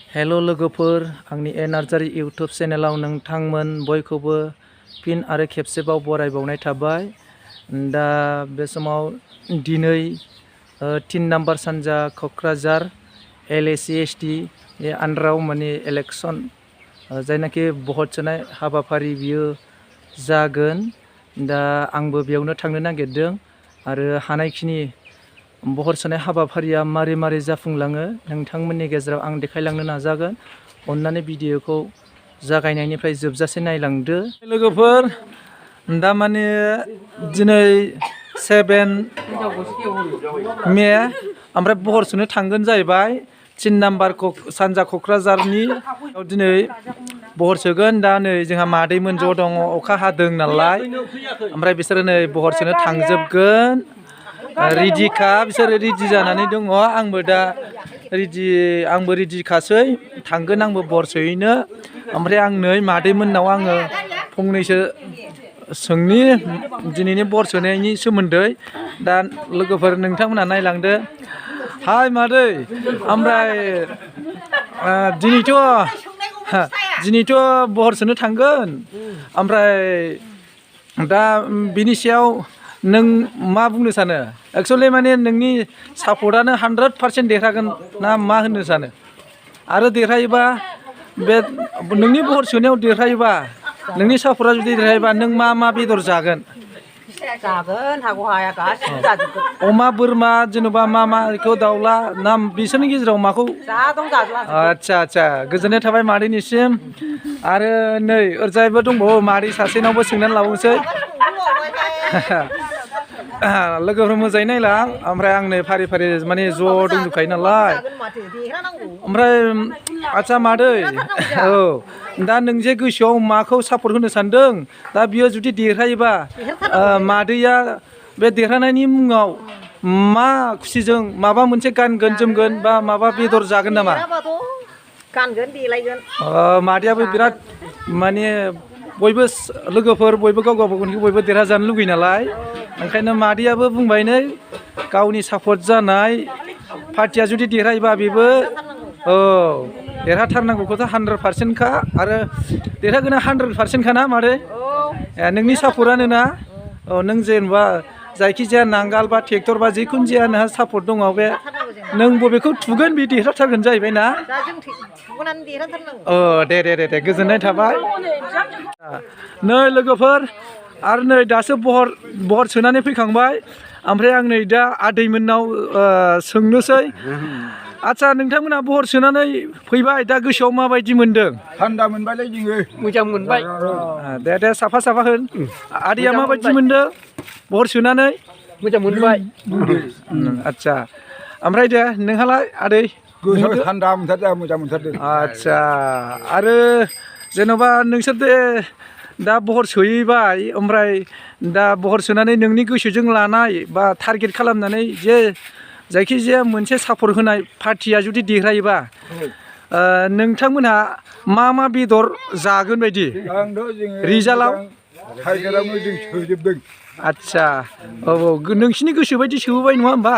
हेल' लोगोफोर आंनि एनार्जारि इउटुब चेनेलाव नोंथांमोन बयखौबो फिन आरो खेबसेबाव बरायबावनाय थाबाय। दा बे समाव दिनै 3 नाम्बार सानजा क'क्राझार LACST बे आन्दाराव माने इलेक्सन जायनाखि भट सोनाय हाबाफारि बियो जागोन। दा आंबो बेयावनो थांनो नागिरदों आरो हानायखिनि भट सोनाय हाबाफारिया मारै जाफुंलाङो नोंथांमोननि गेजेराव आं देखायलांनो नाजागोन। अन्नानै भिडिअखौ जागायनायनिफ्राय जोबजासे नायलांदो लोगोफोर। दा माने दिनै 7 मे ओमफ्राय भट सोनो थांगोन जाहैबाय 3 नाम्बार सानजा क'क्राझारनि दिनै भट सोगोन। दा नै जोंहा मादैमोन ज' दङ, अखा हादों नालाय ओमफ्राय बिसोरो नै भट सोनो थांजोबगोन। रेडिखा बिसोरो रेडि जानानै दङ। आंबो दा आंबो रेडिखासै, थांगोन आंबो भट सोहैनो। ओमफ्राय आं नै मादैमोननाव आङो फंनैसो सोंनि दिनैनि भट सोनायनि सोमोन्दै। दा लोगोफोर नोंथांमोनहा नायलांदो। हाय मादै, ओमफ्राय दिनैथ' भट सोनो थांगोन, ओमफ्राय दा बिनि सायाव नों मा बुंनो सानो? एक्सुवेलि माने नोंनि सापर्टआनो 100% देरहागोन ना मा होननो सानो? आरो देरहायोबा बे नोंनि भट सोनायाव देरहायोबा, नोंनि सापर्टआ जुदि देरहायोबा नों मा बेदर जागोन? जागोन, हागौ हाया गासिबो जाजोबगोन। अमा बोरमा जेनेबा माखौ दाउला ना बिसोरनि गेजेराव माखौ? जा दं जाजोबगोन। आच्छा गोजोननाय थाबाय मादैनिसिम। आरो नै ओरैजायबो दंबावो, मादै सासेनावबो सोंनानै लाबावनोसै। लोगोफोर मोजाङै नायलां। ओमफ्राय आं नै फारि माने ज' दंजोबखायो नालाय। ओमफ्राय आच्छा मादै, औ दा नों जे गोसोआव माखौ सापर्ट होनो सानदों, दा बियो जुदि देरहायोबा मादैया बे देरहानायनि मुङाव मा खुसिजों माबा मोनसे गानगोन जोमगोन बा माबा बेदर जागोन नामा? गानगोन देलायगोन। मादैयाबो बिराद माने बयबो लोगोफोर बयबो गाव गावबागावनिखौ बयबो देरहाजानो लुगैयो नालाय, ओंखायनो मादैयाबो बुंबाय नै गावनि सापर्ट जानाय पार्टिया जुदि देरहायोबा बेबो देरहाथारनांगौखौथ' 100% खा। आरो देरहागोना 100% खा ना मादै? नोंनि सापर्टआनो ना? नों जेनेबा जायखिजाया नांगाल बा ट्रेक्टर बा जिखुनु जाया नोंहा सापर्ट दङ, बे नों बबेखौ थुगोन बे देरहाथारगोन जाहैबाय ना? दे गोजोननाय थाबाय। नै लोगोफोर आरो नै दासो भट सोनानै फैखांबाय। ओमफ्राय आं नै दा आदैमोननाव सोंनोसै। आच्छा नोंथांमोनहा भट सोनानै फैबाय, दा गोसोआव माबायदि मोनदों? थान्दा मोनबायलै जोङो, मोजां मोनबाय। दे साफा होन। आदैया माबायदि मोनदों भट सोनानै? मोजां मोनबाय। आच्छा ओमफ्राय दे नोंहालाय आदै? गोसोआव थान्दा मोनथारदों, मोजां मोनथारदों। आच्छा आरो जेन'बा नोंसोर दे दा भट सोहैबाय, ओमफ्राय दा भट सोनानै नोंनि गोसोजों लानाय बा टारगेट खालामनानै जे जायखिजाया मोनसे सापर्ट होनाय पार्टिया जुदि देरहायोबा नोंथांमोनहा मा बेदर जागोन बायदि? रिजाल्टआव टाइगारावनो जों सोजोबदों। आच्छा औ नोंसिनि गोसो बायदि सोबोबाय नङा होमबा?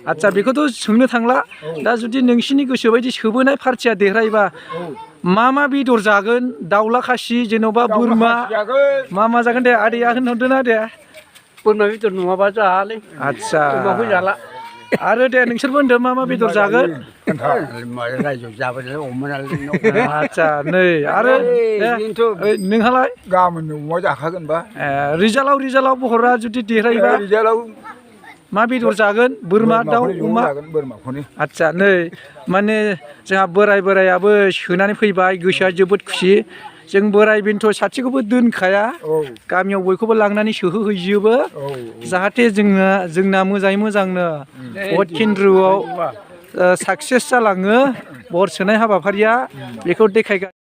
आच्छा बेखौथ' सोंनो थांला। दा जुदि नोंसिनि गोसो बायदि सोबोनाय पार्टिया देरहायोबा मा बेदर जागोन? दाउला खासि जेन'बा बोरमा मा जागोन? दे आदैया होनहरदो ना दे। बोरमा बेदर नङाबा जायालै। आच्छा अमाखौ जाला। आरो दे नोंसोरबो होनदो मा बेदर जागोन? रायजोआव जाबाय नालाय अमा नालाय। आच्छा नै आरो नोंहालाय? गाबोन अमा जाखागोनबा। रिजाल्टआव भटआ जुदि देरहायोबा रिजाल्टआव मा बेदर जागोन? बोरमा दाउ अमा? बोरमाखौनो। आच्छा नै माने जोंहा बोरायाबो सोनानै फैबाय, गोसोआ जोबोद खुसि। जों बोराय बेन्थ' सासेखौबो दोनखाया, गामियाव बयखौबो लांनानै सोहोहैजोबो, जाहाथे जोंना मोजाङै मोजांनो भट केन्द्रआव साक्सेस जालाङो भट सोनाय हाबाफारिया, बेखौ देखायगोन।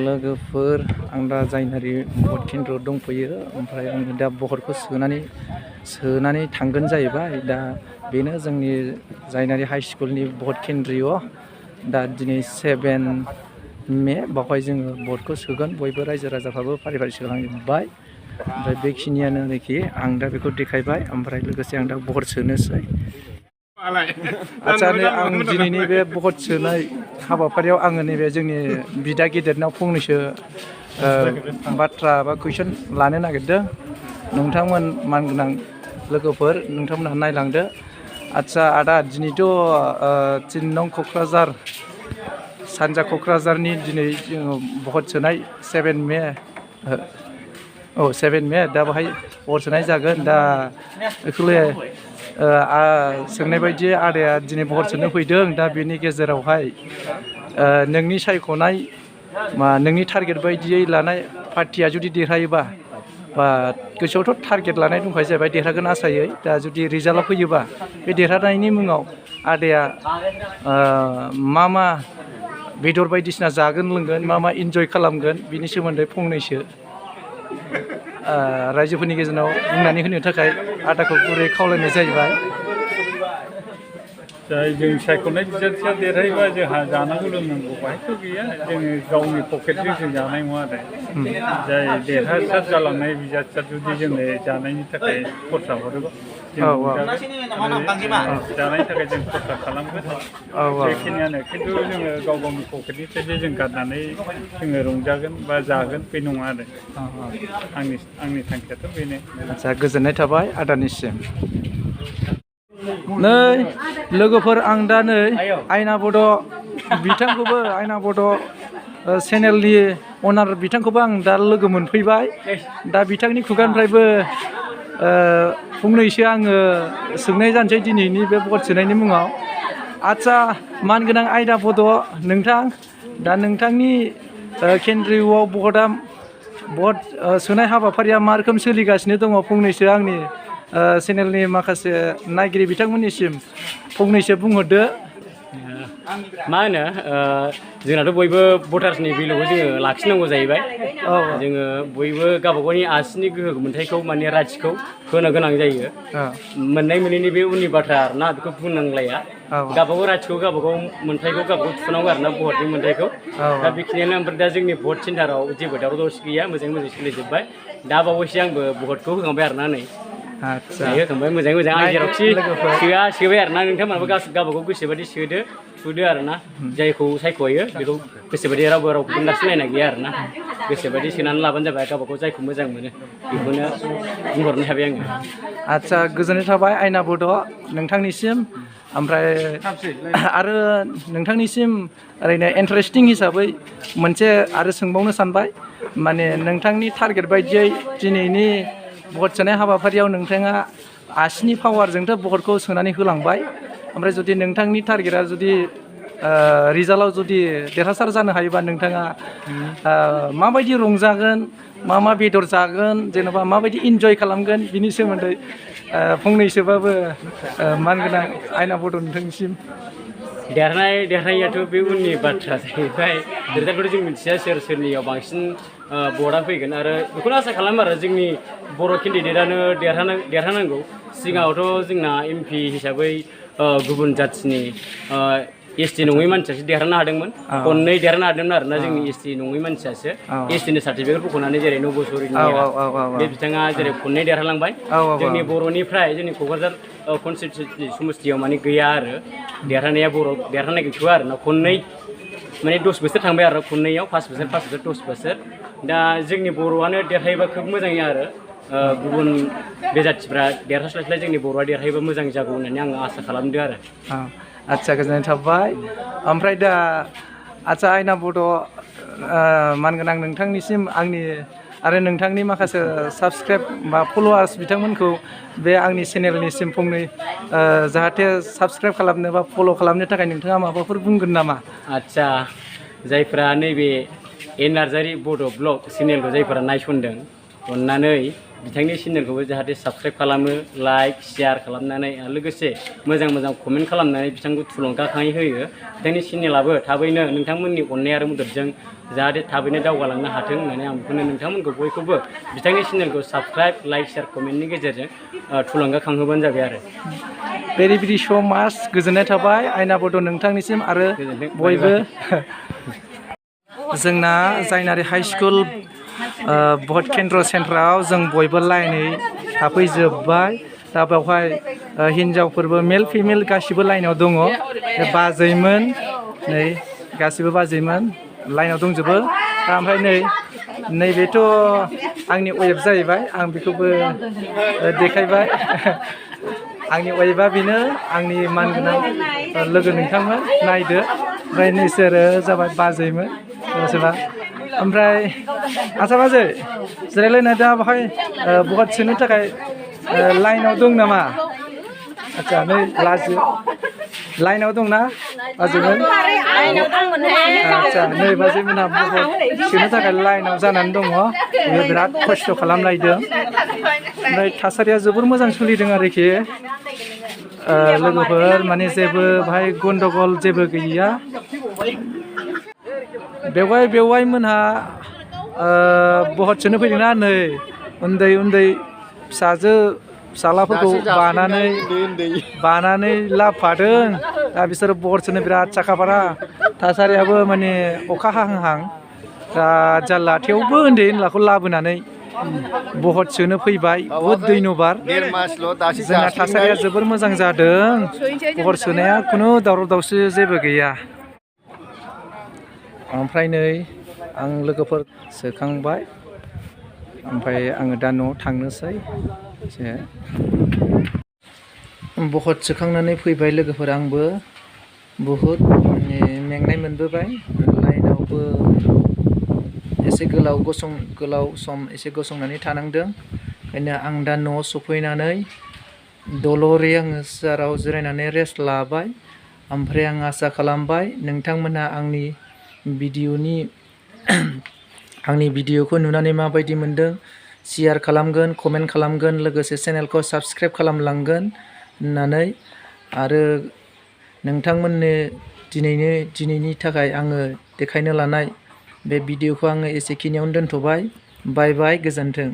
लोगोफोर आं दा जायनारि भट केन्द्रआव दंफैयो, ओमफ्राय आङो दा भटखौ सोनानै थांगोन जाहैबाय। दा बेनो जोंनि जायनारि हाइ स्कुलनि भट केन्द्र'। दा दिनै 7 मे बावहाय जोङो भटखौ सोगोन। बयबो रायजो राजाफ्राबो फारि सोहांजोब्बाय। ओमफ्राय बेखिनियानो आरोखि, आं दा बेखौ देखायबाय। ओमफ्राय लोगोसे आं दा भट सोनोसै। आच्छा नै आं दिनैनि बे भट सोनाय हाबाफारियाव आङो नैबे जोंनि बिदा गिदिरनाव फंनैसो बाथ्रा बा कुइसन लानो नागिरदों नोंथांमोन मानगोनां लोगोफोर नोंथांमोनहा नायलांदो आदसा आदा दिनैथ' 3 नं क'क्राझार सानजा क'क्राझारनि दिनै जोङो भट सोनाय 7 मे 7 मे दा बाहाय भट सोनाय जागोन दा एक्सुवेलि सोंनाय बायदि आदाया दिनै भट सोनो फैदों दा बेनि गेजेरावहाय नोंनि सायख'नाय नोंनि टारगेट बायदियै लानाय पार्टिया जुदि देरहायोबा बा गोसोआवथ' टारगेट लानाय दंखायो जाहैबाय देरहागोन आसायै दा जुदि रिजाल्टआव फैयोबा बे देरहानायनि मुङाव आदाया मा बेदर बायदिसिना जागोन लोंगोन मा इन्जय खालामगोन बिनि सोमोन्दै फंनैसो रायजोफोरनि गेजेराव बुंनानै होनो थाखाय आदाखौ गुरै खावलायनाय जाहैबाय जाय जों सायख'नाय बिजाथिया देरहायोबा जोंहा जानांगौ लोंनांगौ बाहायथ' गैया जोङो गावनि पकेटजों जों जानाय नङा आरो जाय देरहासार जालांनाय बिजाथिया जुदि जोंनो जानायनि थाखाय खरसा हरोबा जानायनि थाखाय जों खरसा खालामगोन बेखिनियानो खिन्थु जोङो गाव गावनि पकेटनिफ्रायसो जों गारनानै जोङो रंजागोन बा जागोन बे नङा आरो आंनि थांखियाथ' बेनो। आदसा गोजोननाय थाबाय आदानिसिम। नै लोगोफोर आं दा नै आयना बड' बिथांखौबो आयना बड' चेनेलनि अनार बिथांखौबो आं दा लोगो मोनफैबाय दा बिथांनि खुगानिफ्रायबो फंनैसो आङो सोंनाय जानोसै दिनैनि बे भट सोनायनि मुङाव आदसा मानगोनां आयना बड' नोंथां दा नोंथांनि केन्द्रिय'आव भट सोनाय हाबाफारिया मा रोखोम सोलिगासिनो दङ फंनैसो आंनि चेनेलनि माखासे नायगिरि बिथांमोननिसिम फंनैसो बुंहरदो। मा होनो जोंनाथ' बयबो भटार्सनि भेलुखौ जोङो लाखिनांगौ जाहैबाय जोङो बयबो गावबा गावनि आसिनि गोहो मोन्थायखौ माने राइट्सखौ होनो गोनां जायो मोननाय मोनैनि बे उननि बाथ्रा आरोना बेखौ बुंनांलाया गावबा गाव राइट्सखौ गावबा गाव मोन्थायखौ गावबा गाव थुनांगौ आरोना भटनि मोन्थायखौ दा बेखिनियानो ओमफ्राय दा जोंनि भट सेन्टाराव जेबो दावराव दावसि गैया मोजाङै मोजां सोलिजोब्बाय दा बावैसो आंबो भटखौ होखांबाय आरोना नै होखांबाय मोजाङै मोजां आं जेरावखि सोबाय आरोना नोंथांमोनाबो गावबा गाव गोसोबादि सुदो आरोना जायखौ सायख'यो बेखौ गोसोबादि रावबो नारसिनलायनाय गैया आरोना गोसोबादि सोनानै लाबानो जाबाय गावबा गाव जायखौ मोजां मोनो बेखौनो बुंहरनो हाबाय आङो। आदसा गोजोननाय थाबाय आयना बड' नोंथांनिसिम ओमफ्राय आरो नोंथांनिसिम ओरैनो इन्टारेस्टिं हिसाबै मोनसे आरो सोंबावनो सानबाय माने नोंथांनि टारगेट बायदियै दिनैनि भट सोनाय हाबाफारियाव नोंथाङा आसिनि पावारजोंथ' भटखौ सोनानै होलांबाय ओमफ्राय जुदि नोंथांनि टारगेटआ जुदि रिजाल्टआव जुदि देरहासार जानो हायोबा नोंथाङा माबायदि रंजागोन मा बेदर जागोन जेनेबा माबायदि इन्जय खालामगोन बिनि सोमोन्दै फंनैसोबाबो मानगोनां आयना बड' नोंथांनिसिम। देरहानायाथ' बे उननि बाथ्रा जाहैबाय रिजाल्टखौथ' जों मिथिया सोरनियाव बांसिन भटआ फैगोन आरो बेखौनो आसा खालामो आरो जोंनि बर' केन्डिडेटआनो देरहानांगौ सिगाङावथ' जोंना MP हिसाबै गुबुन जाथिनि ST नङै मानसियासो देरहानो हादोंमोन खननै देरहानो हादोंमोन आरोना जोंनि ST नङै मानसियासो STनि सार्टिफिकेट बख'नानै जेरै नब'सरिनि बे बिथाङा जेरै खननै देरहालांबाय जोंनि बर'निफ्राय जोंनि क'क्राझार कनस्टिटिउन्सि समस्तियाव माने गैया आरो देरहानाया देरहानाय गैथ'आ आरोना खननै माने 10 बोसोर थांबाय आरो खननैयाव 5 बोसोर 10 बोसोर दा जोंनि बर'आनो देरहायोबा खोब मोजां आरो गुबुन बे जाथिफ्रा देरहास्लायस्लाय जोंनि बर'आ देरहायोबा मोजां जागौ होननानै आं आसा खालामदों आरो। आदसा गोजोननाय थाबाय ओमफ्राय दा आदसा आयना बड' मानगोनां नोंथांनिसिम आंनि आरो नोंथांनि माखासे साबसक्राइब बा फल'वार्स बिथांमोनखौ बे आंनि चेनेलनिसिम फंनै जाहाथे साबसक्राइब खालामनो बा फल' खालामनो थाखाय नोंथाङा माबाफोर बुंगोन नामा? आदसा जायफ्रा नैबे नार्जारि बड' ब्लग चेनेलखौ जायफोरा नायसनदों अननानै बिथांनि चेनेलखौबो जाहाथे साबसक्राइब खालामो लाइक शेयार खालामनानै आरो लोगोसे मोजां कमेन्ट खालामनानै बिथांखौ थुलुंगाखाङै होयो बिथांनि चेनेलाबो थाबैनो नोंथांमोननि अननाय आरो मददजों जाहाथे थाबैनो दावगालांनो हाथों होननानै आं बेखौनो नोंथांमोनखौ बयखौबो बिथांनि चेनेलखौ साबसक्राइब लाइक शेयार कमेन्टनि गेजेरजों थुलुंगाखांहोबानो जाबाय आरो। भेरि स' माच गोजोननाय थाबाय आयना बड' नोंथांनिसिम आरो बयबो जोंना जायनारि हाइ स्कुल भट केन्द्र सेन्टाराव जों बयबो लाइनै थाफैजोब्बाय दा बेवहाय हिन्जावफोरबो मेल फिमेल गासिबो लाइनाव दङ बाजैमोन नै गासिबो बाजैमोन लाइनाव दंजोबो दा ओमफ्राय नैबेथ' आंनि वाइफ जाहैबाय आं बेखौबो देखायबाय आंनि वाइफआ बेनो आंनि मानगोनां लोगो नोंथांमोन नायदो ओमफ्राय नोंसोरो जाबाय बाजैमोन सोरबा ओमफ्राय आच्चा बाजै जिरायलायना दा बेवहाय भट सोनो थाखाय लाइनाव दं नामा आच्चा नै लाजि लाइनाव दंना बाजैमोन आच्चा नै बाजैमोनहा भट सोनो थाखाय लाइनाव जानानै दङ बियो बिराद खस्थ' खालामलायदों ओमफ्राय थासारिया जोबोर मोजां सोलिदों आरोखि लोगोफोर माने जेबो बाहाय गन्दगल जेबो गैया बेवाय मोनहा भट सोनो फैदोंना नै उन्दै उन्दै फिसालाफोरखौ बानानै लाबोफादों दा बिसोरो भट सोनो बिराद साखाफारा थासारियाबो माने अखा हाहां दा जारला थेवबो उन्दै उनलाखौ लाबोनानै भट सोनो फैबाय बहुद धन्यबाद जोंना थासारिया जोबोर मोजां जादों भट सोनाया खुनु दावराव दावसि जेबो गैया ओमफ्राय नै आं लोगोफोर सोखांबाय ओमफ्राय आङो दा न'आव थांनोसै भट सोखांनानै फैबाय लोगोफोर आंबो बहुद मेंनाय मोनबोबाय लाइनावबो एसे गोलाव सम एसे गसंनानै थानांदों ओंखायनो आं दा न'आव सफैनानै दलरै आङो सियाराव जिरायनानै रेस्ट लाबाय ओमफ्राय आं आसा खालामबाय नोंथांमोनहा आंनि भिडिअखौ नुनानै माबायदि मोनदों शेयार खालामगोन कमेन्ट खालामगोन लोगोसे चेनेलखौ साबस्क्राइब खालामलांगोन होननानै आरो नोंथांमोननो दिनैनि थाखाय आङो देखायनो लानाय बे भिडिअखौ आङो एसेखिनियावनो दोनथ'बाय बाय बाय गोजोन्थों।